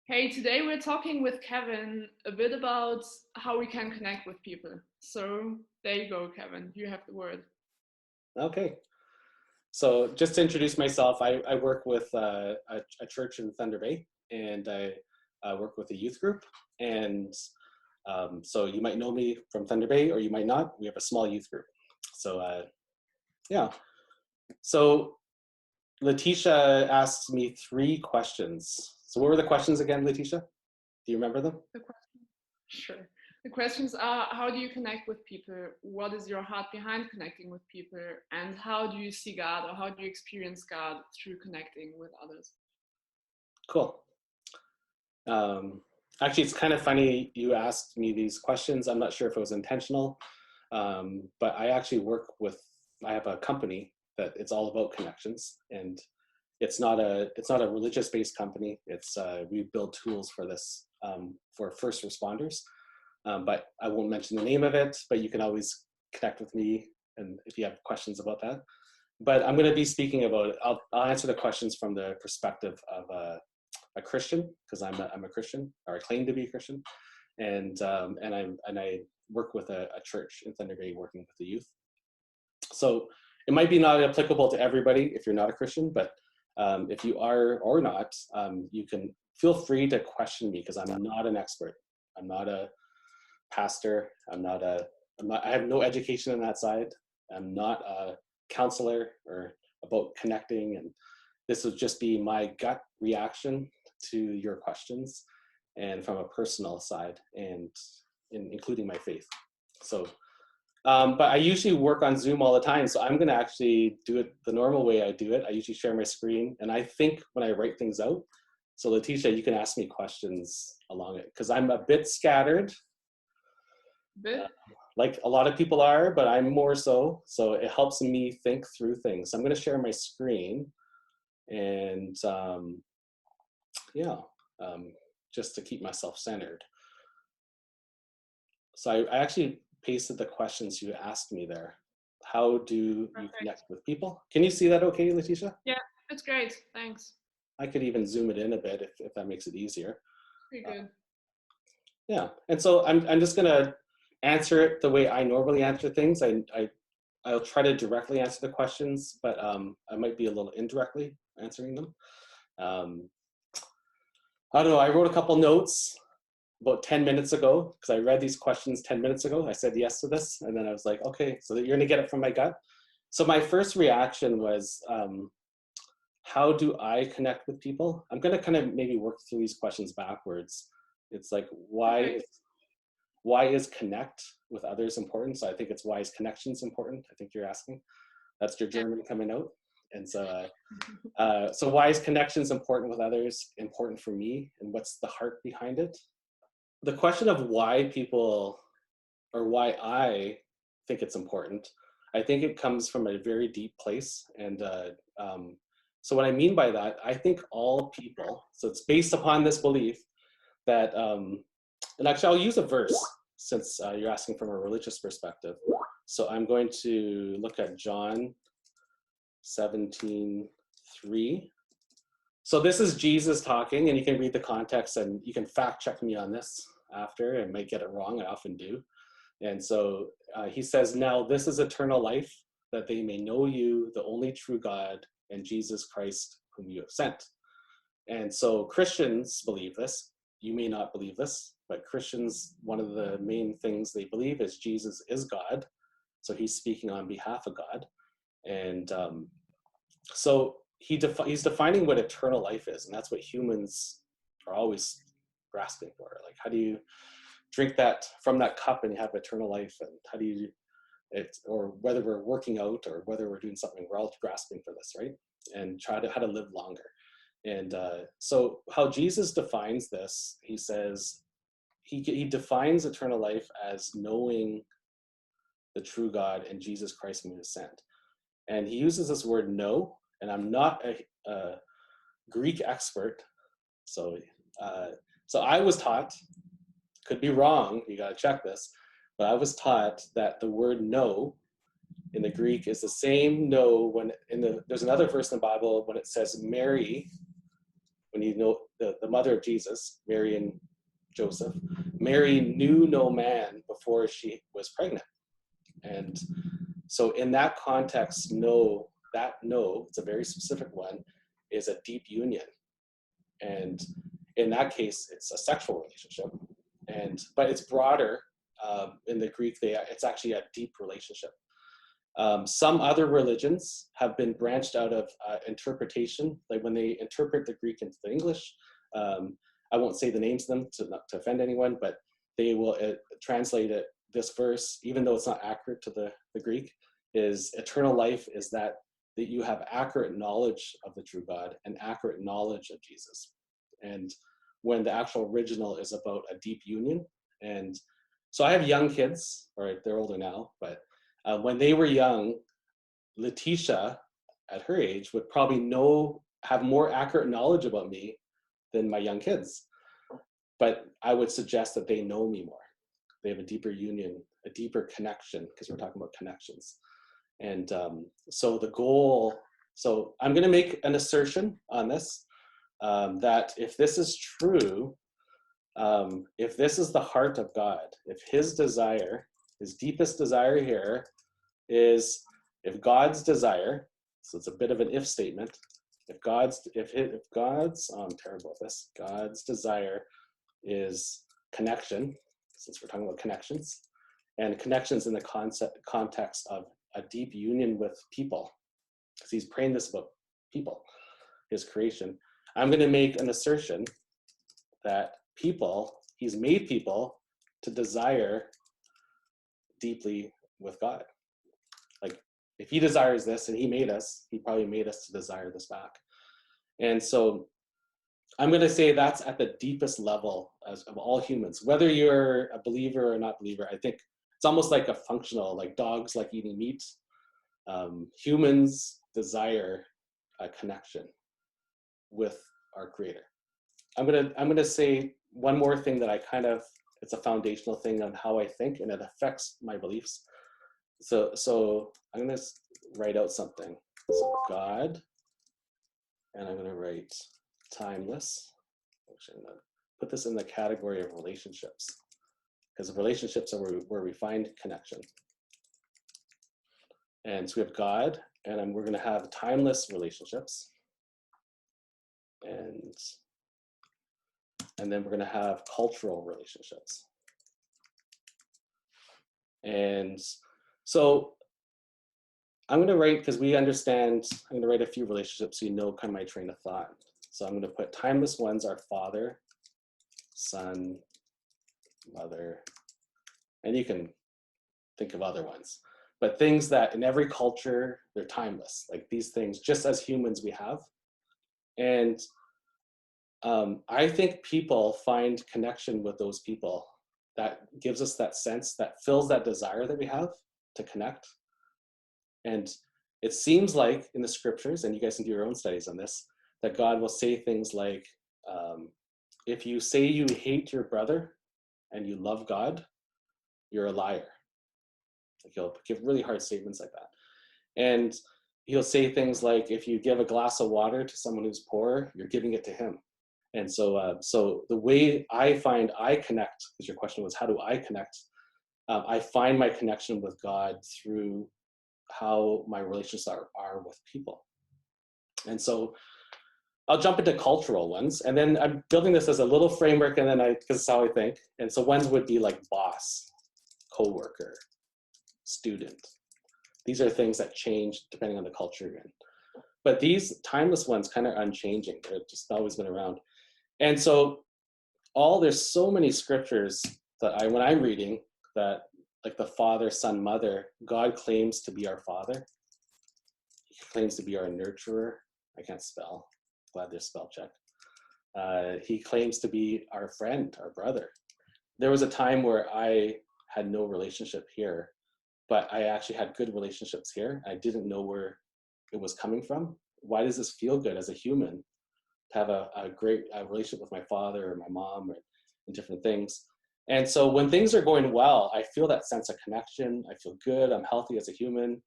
Hey, today we're talking with Kevin a bit about how we can connect with people. So there you go, Kevin. You have the word. Okay. So just to introduce myself, I work with a church in Thunder Bay, and I work with a youth group. And so you might know me from Thunder Bay, or you might not. We have a small youth group. So yeah. So Letitia asked me three questions. So what were the questions again, Letitia? Do you remember them? The question, sure. The questions are, how do you connect with people? What is your heart behind connecting with people? And how do you see God, or how do you experience God through connecting with others? Cool. Um, Actually, it's kind of funny you asked me these questions. I'm not sure if it was intentional, but I actually I have a company that it's all about connections, and it's not a religious based company. We build tools for this for first responders, but I won't mention the name of it. But you can always connect with me, and if you have questions about that. But I'm going to be speaking about. I'll answer the questions from the perspective of a Christian, because I'm a Christian, or I claim to be a Christian, and I work with a church in Thunder Bay, working with the youth. So it might be not applicable to everybody if you're not a Christian, but if you are or not, you can feel free to question me, because I'm not an expert. I'm not a pastor. I have no education on that side. I'm not a counselor or about connecting, and this would just be my gut reaction to your questions, and from a personal side, and including my faith. So, but I usually work on Zoom all the time, so I'm going to actually do it the normal way I do it. I usually share my screen, and I think when I write things out. So Letitia, you can ask me questions along it, because I'm a bit scattered, uh, Bit? like a lot of people are, but I'm more so. So it helps me think through things. So I'm going to share my screen, and yeah, um, just to keep myself centered. So I actually pasted the questions you asked me there. How do you Perfect. connect with people? Can you see that okay, Letitia? Yeah, it's great. Thanks. I could even zoom it in a bit if that makes it easier. Pretty Uh, good. yeah, and so I'm just gonna answer it the way I normally answer things. I'll try to directly answer the questions, but I might be a little indirectly answering them. Um, I don't know. I wrote a couple notes about 10 minutes ago, because I read these questions 10 minutes ago. I said yes to this, and then I was like, okay, so you're gonna get it from my gut. So my first reaction was, how do I connect with people? I'm gonna kind of maybe work through these questions backwards. It's like, Perfect. why is connect with others important? So I think it's, why is connections important? I think you're asking. That's your Yeah. German coming out. And so, so why is connections important with others important for me, and what's the heart behind it? The question of why people, or why I think it's important, I think it comes from a very deep place. And so what I mean by that, I think all people, so it's based upon this belief that, and actually I'll use a verse, since you're asking from a religious perspective. So I'm going to look at John 17:3. So this is Jesus talking, and you can read the context, and you can fact check me on this after. I might get it wrong, I often do. And so he says, now this is eternal life, that they may know you, the only true God, and Jesus Christ, whom you have sent. And so Christians believe this. You may not believe this, but Christians, one of the main things they believe is Jesus is God. So he's speaking on behalf of God. And so he's defining what eternal life is. And that's what humans are always grasping for. Like, how do you drink that from that cup and you have eternal life? And how do you it, or whether we're working out or whether we're doing something, we're all grasping for this, right? And how to live longer. And so how Jesus defines this, he says, he defines eternal life as knowing the true God and Jesus Christ whom he has sent. And he uses this word know, and I'm not a Greek expert. So, so I was taught, could be wrong, you got to check this, but I was taught that the word know in the Greek is the same know when there's another verse in the Bible when it says Mary, when you know the mother of Jesus, Mary and Joseph, Mary knew no man before she was pregnant. And so in that context, no, it's a very specific one, is a deep union. And in that case, it's a sexual relationship. But it's broader. In the Greek, it's actually a deep relationship. Some other religions have been branched out of interpretation, like when they interpret the Greek into the English. I won't say the names of them not to offend anyone, but they will translate it, this verse, even though it's not accurate to the Greek, is eternal life is that you have accurate knowledge of the true God and accurate knowledge of Jesus. And when the actual original is about a deep union. And so I have young kids, or they're older now, but when they were young, Letitia, at her age, would probably have more accurate knowledge about me than my young kids. But I would suggest that they know me more. They have a deeper union, a deeper connection, because we're talking about connections. And so the goal, so I'm going to make an assertion on this, that if this is true, if this is the heart of God, if his desire, his deepest desire here is, if God's desire, so it's a bit of an if statement, if God's, I'm terrible at this, God's desire is connection, since we're talking about connections, and connections in the context of a deep union with people, because he's praying this about people, his creation. I'm going to make an assertion that he's made people to desire deeply with God. Like, if he desires this and he made us, he probably made us to desire this back. And so I'm going to say that's at the deepest level of all humans, whether you're a believer or not believer. I think it's almost like a functional, like dogs like eating meat. Humans desire a connection with our Creator. I'm gonna say one more thing that it's a foundational thing on how I think, and it affects my beliefs. So I'm gonna write out something. So God, and I'm gonna write timeless. Actually, I'm gonna put this in the category of relationships, because relationships are where we find connection. And so we have God, and we're going to have timeless relationships. And then we're going to have cultural relationships. And so I'm going to write, because we understand, I'm going to write a few relationships so you know kind of my train of thought. So I'm going to put timeless ones are father, son, mother, and you can think of other ones. But things that in every culture, they're timeless. Like these things, just as humans we have. And I think people find connection with those people that gives us that sense, that fills that desire that we have to connect. And it seems like in the scriptures, and you guys can do your own studies on this, that God will say things like, if you say you hate your brother and you love God, you're a liar. Like he'll give really hard statements like that. And he'll say things like, if you give a glass of water to someone who's poor, you're giving it to him. And so the way I find I connect, because your question was, how do I connect? I find my connection with God through how my relationships are with people. And so I'll jump into cultural ones, and then I'm building this as a little framework, and then because it's how I think. And so ones would be like boss, coworker, student. These are things that change depending on the culture you're in. But these timeless ones kind of unchanging. They've just always been around. And so there's so many scriptures that when I'm reading that, like the Father, Son, Mother, God claims to be our Father. He claims to be our nurturer. I can't spell. Glad there's spell check. He claims to be our friend, our brother. There was a time where I had no relationship here, but I actually had good relationships here. I didn't know where it was coming from. Why does this feel good as a human to have a great relationship with my father or my mom and different things? And so when things are going well, I feel that sense of connection. I feel good. I'm healthy as a human.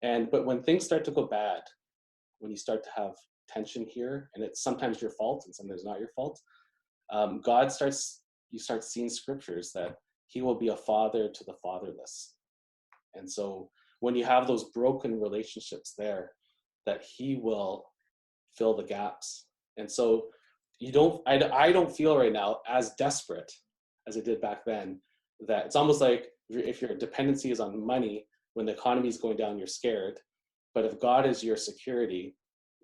But when things start to go bad, when you start to have tension here, and it's sometimes your fault and sometimes not your fault, you start seeing scriptures that he will be a father to the fatherless. And so when you have those broken relationships there, that he will fill the gaps. And so I don't feel right now as desperate as I did back then, that it's almost like if your dependency is on money, when the economy is going down, you're scared. But if God is your security,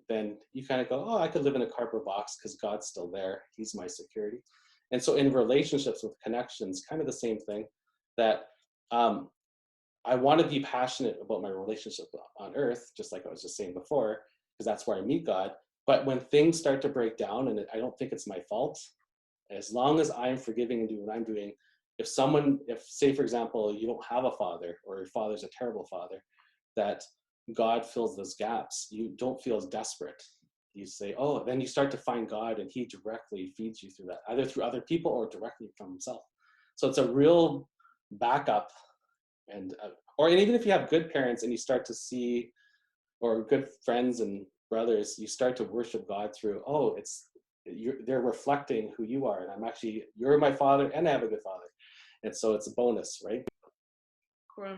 then you kind of go, oh, I could live in a cardboard box because God's still there. He's my security. And so in relationships with connections, kind of the same thing, that I want to be passionate about my relationship on earth, just like I was just saying before, because that's where I meet God. But when things start to break down, and I don't think it's my fault, as long as I'm forgiving and doing what I'm doing, if say, for example, you don't have a father, or your father's a terrible father, that God fills those gaps, you don't feel as desperate. You say, oh, then you start to find God, and he directly feeds you through that, either through other people or directly from himself. So it's a real backup. And even if you have good parents and you start to see, or good friends and brothers, you start to worship God through, oh, they're reflecting who you are, and you're my father and I have a good father. And so it's a bonus, right? Cool.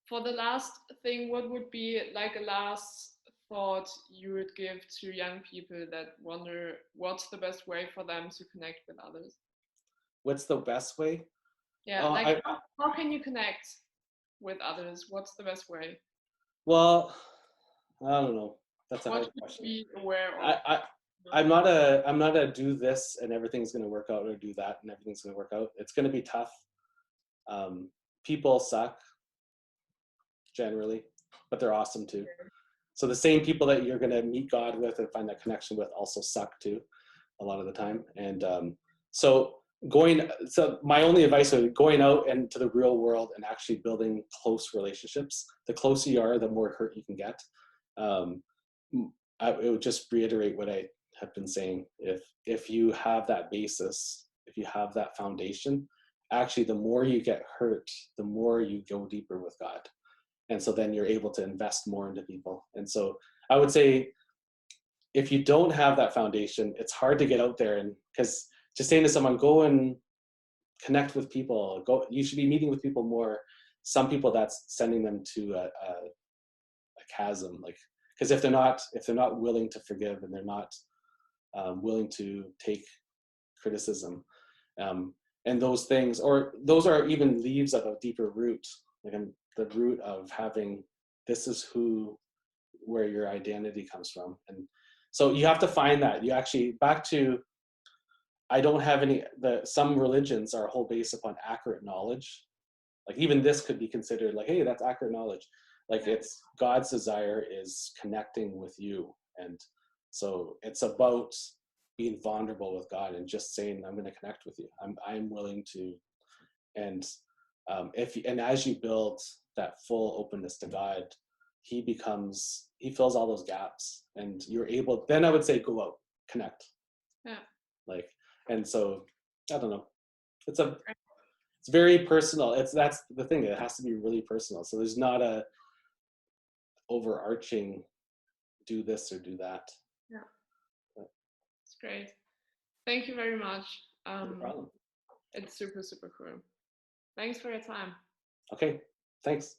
For the last thing, what would be like a last thought you would give to young people that wonder what's the best way for them to connect with others? What's the best way? Yeah, how can you connect with others? What's the best way? Well, I don't know. That's a What hard should question. you be aware of? I'm not a do this and everything's going to work out, or do that and everything's going to work out. It's going to be tough. People suck generally, but they're awesome too. So the same people that you're going to meet God with and find that connection with also suck too, a lot of the time. And so my only advice would be going out into the real world and actually building close relationships. The closer you are, the more hurt you can get. It would just reiterate what I have been saying. If you have that basis, if you have that foundation, actually the more you get hurt, the more you go deeper with God. And so then you're able to invest more into people. And so I would say, if you don't have that foundation, it's hard to get out there. And because just saying to someone, go and connect with people, you should be meeting with people more. Some people, that's sending them to a chasm, like, because if they're not willing to forgive, and they're not willing to take criticism, and those things, or those are even leaves of a deeper root, like the root of having, this is where your identity comes from. And so you have to find that. You actually, back to, I don't have some religions are whole based upon accurate knowledge. Like even this could be considered like, hey, that's accurate knowledge. Like, it's God's desire is connecting with you. And so it's about being vulnerable with God and just saying, I'm going to connect with you. I'm willing to. And as you build that full openness to God, he fills all those gaps, and you're able, then I would say, go out, connect. Yeah. Like, and so I don't know. It's very personal. That's the thing. It has to be really personal. So there's not a overarching do this or do that. Yeah. It's great. Thank you very much. No problem. It's super, super cool. Thanks for your time. Okay. Thanks.